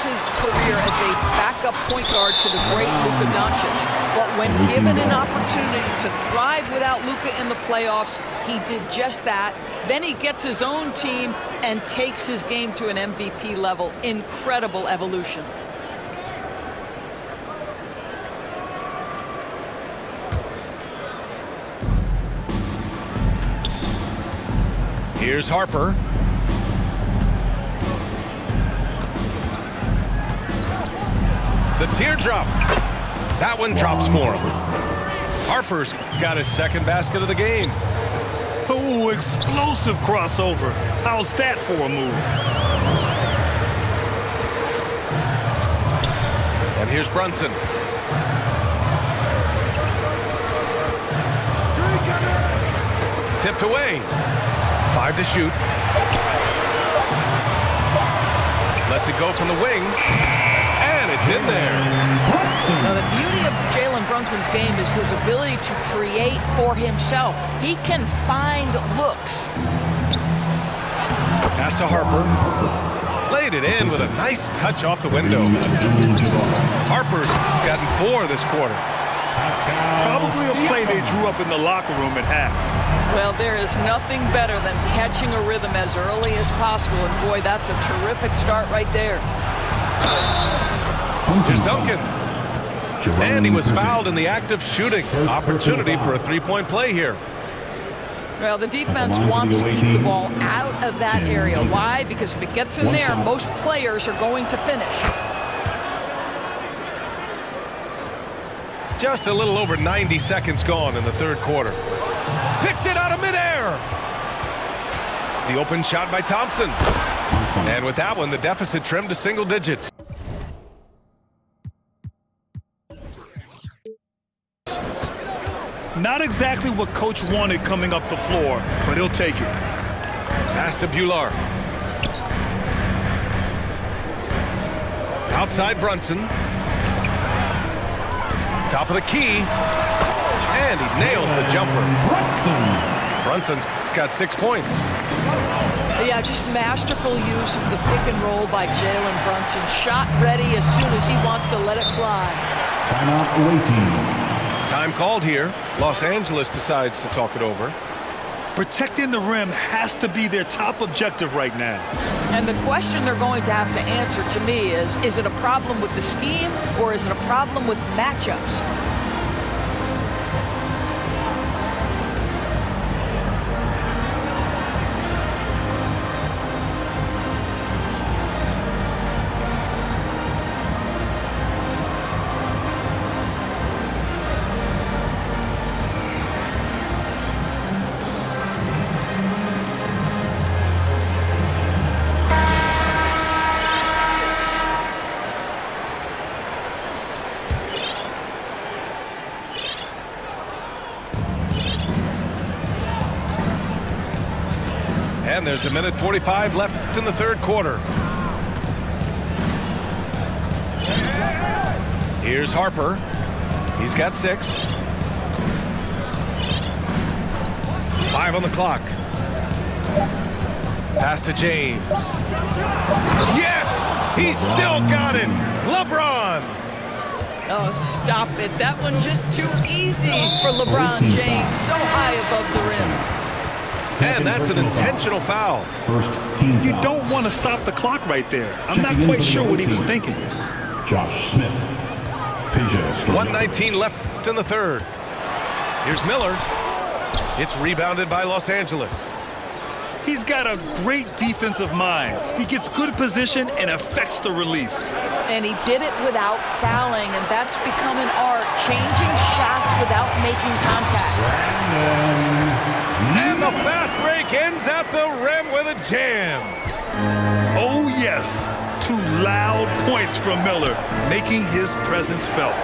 his career as a backup point guard to the great Luka Doncic. But when given an opportunity to thrive without Luka in the playoffs, he did just that. Then he gets his own team and takes his game to an MVP level. Incredible evolution. Here's Harper. The teardrop. That one drops for him. Harper's got his second basket of the game. Oh, explosive crossover. How's that for a move? And here's Brunson. Tipped away. 5 to shoot. Lets it go from the wing. And it's in there. Now, the beauty of Jalen Brunson's game is his ability to create for himself. He can find looks. Pass to Harper. Laid it in with a nice touch off the window. Harper's gotten 4 this quarter. Probably a play they drew up in the locker room at half. Well, there is nothing better than catching a rhythm as early as possible. And boy, that's a terrific start right there. Here's Duncan. And he was fouled in the act of shooting. Opportunity for a three-point play here. Well, the defense wants to keep the ball out of that area. Why? Because if it gets in there, most players are going to finish. Just a little over 90 seconds gone in the third quarter. Picked it out of midair. The open shot by Thompson. And with that one, the deficit trimmed to single digits. Not exactly what Coach wanted coming up the floor, but he'll take it. Pass to Bular. Outside Brunson. Top of the key. And he nails the jumper. Brunson's got 6 points. Yeah, just masterful use of the pick and roll by Jalen Brunson. Shot ready as soon as he wants to let it fly. Timeout awaiting. Time called here. Los Angeles decides to talk it over. Protecting the rim has to be their top objective right now. And the question they're going to have to answer to me is it a problem with the scheme or is it a problem with matchups? And there's a minute 45 left in the third quarter. Here's Harper. He's got 6. 5 on the clock. Pass to James. Yes! He's still got it! LeBron! Oh, stop it. That one just too easy for LeBron James. So high above the rim. And that's an intentional foul. You don't want to stop the clock right there. I'm not quite sure what he was thinking. Josh Smith. 1:19 left in the third. Here's Miller. It's rebounded by Los Angeles. He's got a great defensive mind. He gets good position and affects the release. And he did it without fouling, and that's become an art, changing shots without making contact. And the fast break ends at the rim with a jam. Oh, yes. 2 loud points from Miller, making his presence felt.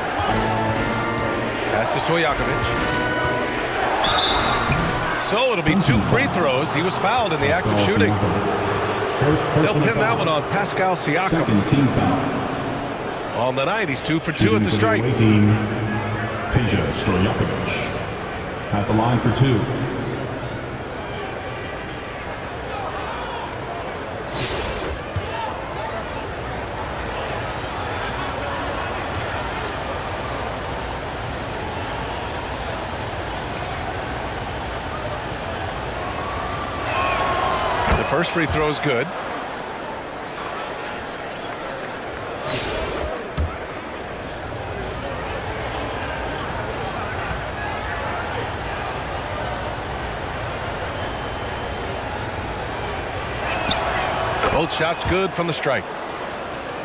Pass to Stojakovic. So it'll be 2 free throws. He was fouled in the act of shooting. They'll pin that one on Pascal Siakam. Second team foul. On the night, he's 2 for 2 at the stripe. Peja Stojakovic at the line for 2. first free throw is good. Both shots good from the strike.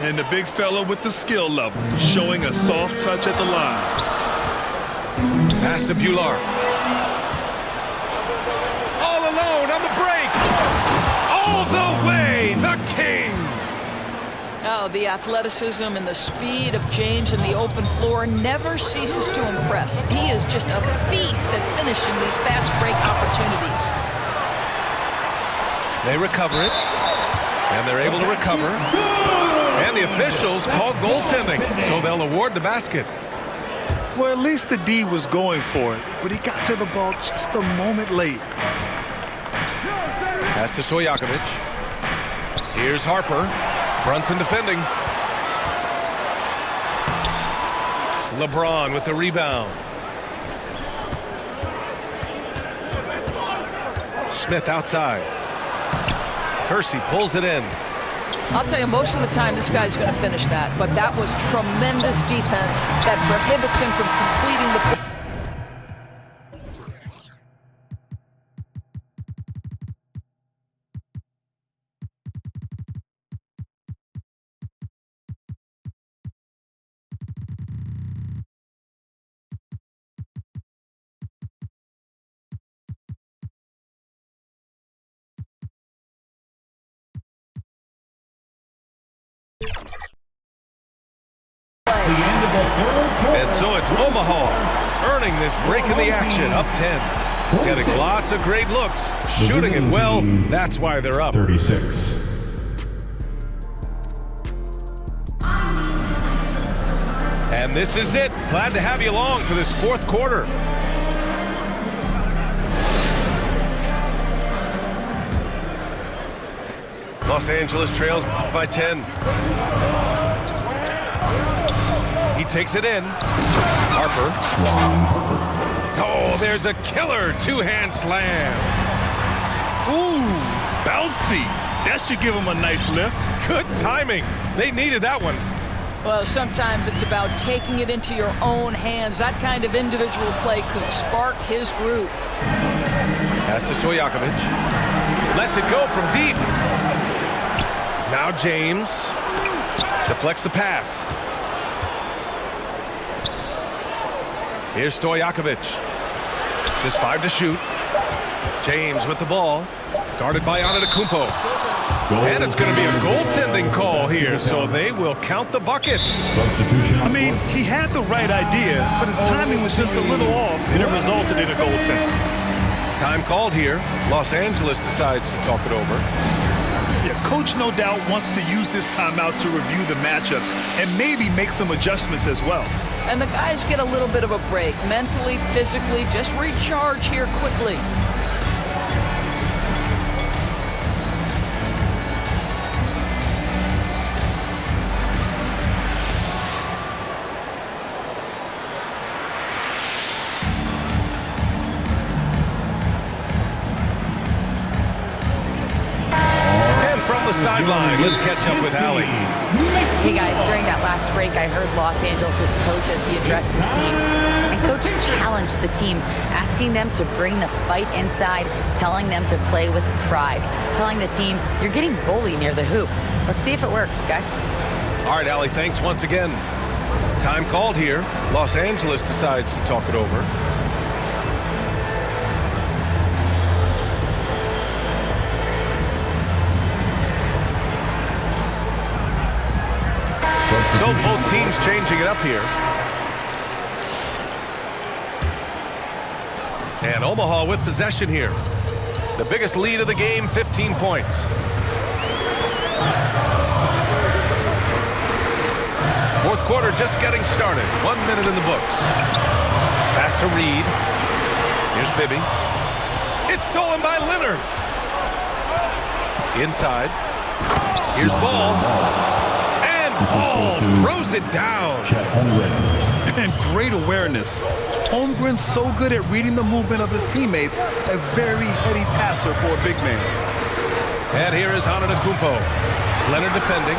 And the big fella with the skill level, showing a soft touch at the line. Pass to Bular. All alone on the break. All the way, the king. Oh, the athleticism and the speed of James in the open floor never ceases to impress. He is just a beast at finishing these fast break opportunities. They recover it. And they're able to recover. And the officials call goaltending, so they'll award the basket. Well, at least the D was going for it, but he got to the ball just a moment late. Pass to Stojakovic. Here's Harper. Brunson defending. LeBron with the rebound. Smith outside. Kersey pulls it in. I'll tell you, most of the time this guy's going to finish that, but that was tremendous defense that prohibits him from completing the... And so it's Omaha earning this break in the action, up 10. Getting lots of great looks, shooting it well. That's why they're up. 36. And this is it. Glad to have you along for this fourth quarter. Los Angeles trails by 10. He takes it in. Harper. Oh, there's a killer two-hand slam. Ooh, bouncy. That should give him a nice lift. Good timing. They needed that one. Well, sometimes it's about taking it into your own hands. That kind of individual play could spark his group. Pass to Stojakovic. Lets it go from deep. Now James deflects the pass. Here's Stojakovic. Just 5 to shoot. James with the ball. Guarded by Antetokounmpo. And it's going to be a goaltending call here, so they will count the bucket. I mean, he had the right idea, but his timing was just a little off, and it resulted in a goaltend. Time called here. Los Angeles decides to talk it over. Yeah, coach no doubt wants to use this timeout to review the matchups and maybe make some adjustments as well. And the guys get a little bit of a break, mentally, physically, just recharge here quickly. Sideline. Let's catch up with Allie. Hey guys, during that last break, I heard Los Angeles' coach as he addressed his team. And coach challenged the team, asking them to bring the fight inside, telling them to play with pride, telling the team, you're getting bullied near the hoop. Let's see if it works, guys. All right, Allie, thanks once again. Time called here. Los Angeles decides to talk it over. So both teams changing it up here. And Omaha with possession here. The biggest lead of the game, 15 points. Fourth quarter just getting started. 1 minute in the books. Pass to Reed. Here's Bibby. It's stolen by Leonard. Inside. Here's Ball. Oh, throws it down. And great awareness. Holmgren's so good at reading the movement of his teammates. A very heady passer for a big man. And here is Antetokounmpo. Leonard defending.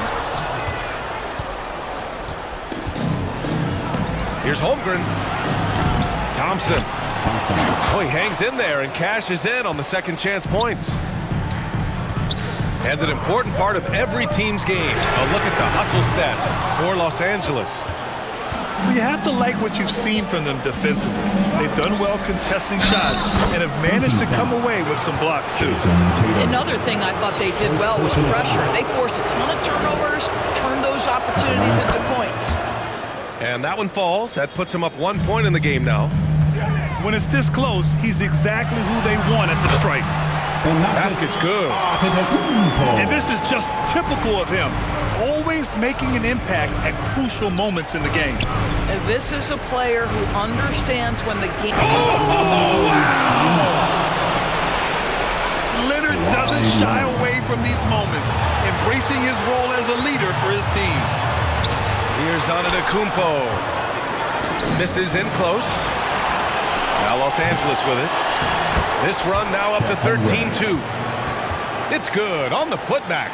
Here's Holmgren. Thompson. Oh, he hangs in there and cashes in on the second chance points. And an important part of every team's game. A look at the hustle stats for Los Angeles. You have to like what you've seen from them defensively. They've done well contesting shots and have managed to come away with some blocks, too. Another thing I thought they did well was pressure. They forced a ton of turnovers, turned those opportunities into points. And that one falls. That puts him up 1 point in the game now. When it's this close, he's exactly who they want at the stripe. Basket's good. And this is just typical of him. Always making an impact at crucial moments in the game. And this is a player who understands when the game... Oh, wow! Leonard doesn't shy away from these moments, embracing his role as a leader for his team. Here's Antetokounmpo. Misses in close. Now Los Angeles with it. This run now up to 13-2. It's good on the putback.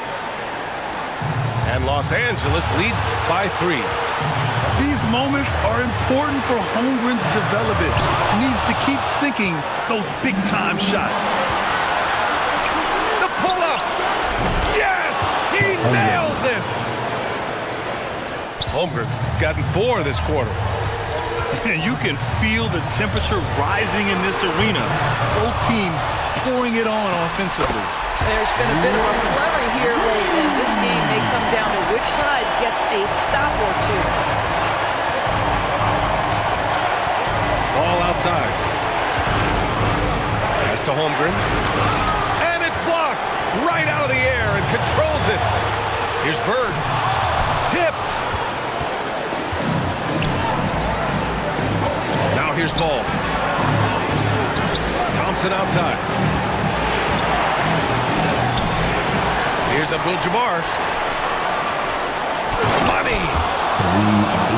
And Los Angeles leads by 3. These moments are important for Holmgren's development. He needs to keep sinking those big-time shots. The pull-up. Yes! He nails it! Holmgren's gotten 4 this quarter. And you can feel the temperature rising in this arena. Both teams pouring it on offensively. There's been a bit of a flurry here late, and this game may come down to which side gets a stop or two. Ball outside. Pass to Holmgren. And it's blocked right out of the air and controls it. Here's Bird. Tipped. Now here's Ball. Thompson outside. Here's Abdul-Jabbar. Money.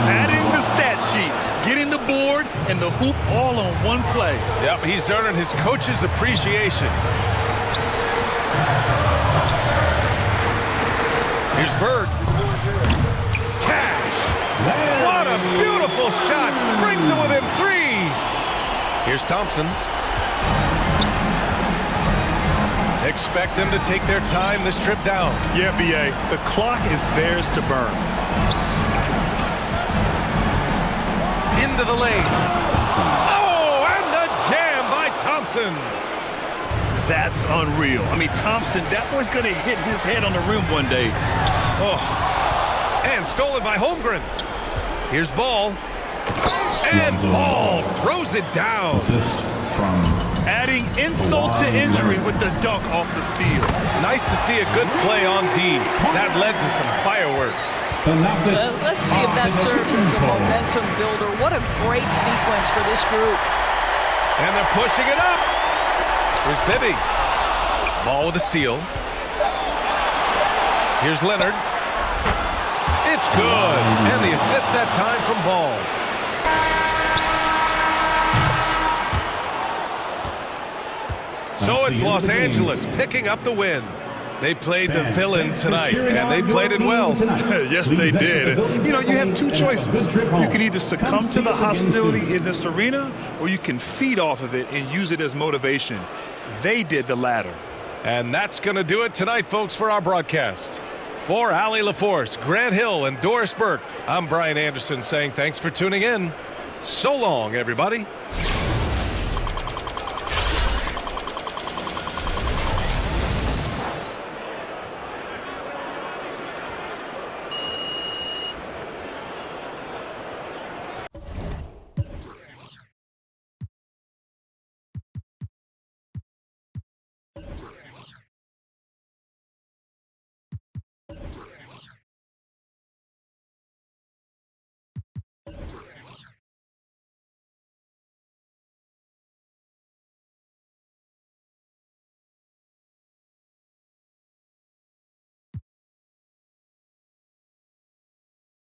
Adding the stat sheet, getting the board, and the hoop all on one play. Yep, he's earning his coach's appreciation. Here's Bird. Cash. What a beautiful shot. Brings him within 3. Here's Thompson. Expect them to take their time this trip down. Yeah, B.A., the clock is theirs to burn. Into the lane. Oh, and the jam by Thompson. That's unreal. I mean, Thompson, that boy's going to hit his head on the rim one day. Oh, and stolen by Holmgren. Here's Ball. And Ball throws it down. Assist from Adding insult to injury with the dunk off the steal. Nice to see a good play on D. That led to some fireworks. Let's see if that serves as a momentum builder. What a great sequence for this group. And they're pushing it up. Here's Bibby. Ball with a steal. Here's Leonard. It's good. And the assist that time from Ball. So it's Los Angeles picking up the win. They played the villain tonight, and they played it well. Yes, they did. You know, you have 2 choices. You can either succumb to the hostility in this arena, or you can feed off of it and use it as motivation. They did the latter. And that's going to do it tonight, folks, for our broadcast. For Allie LaForce, Grant Hill, and Doris Burke, I'm Brian Anderson saying thanks for tuning in. So long, everybody.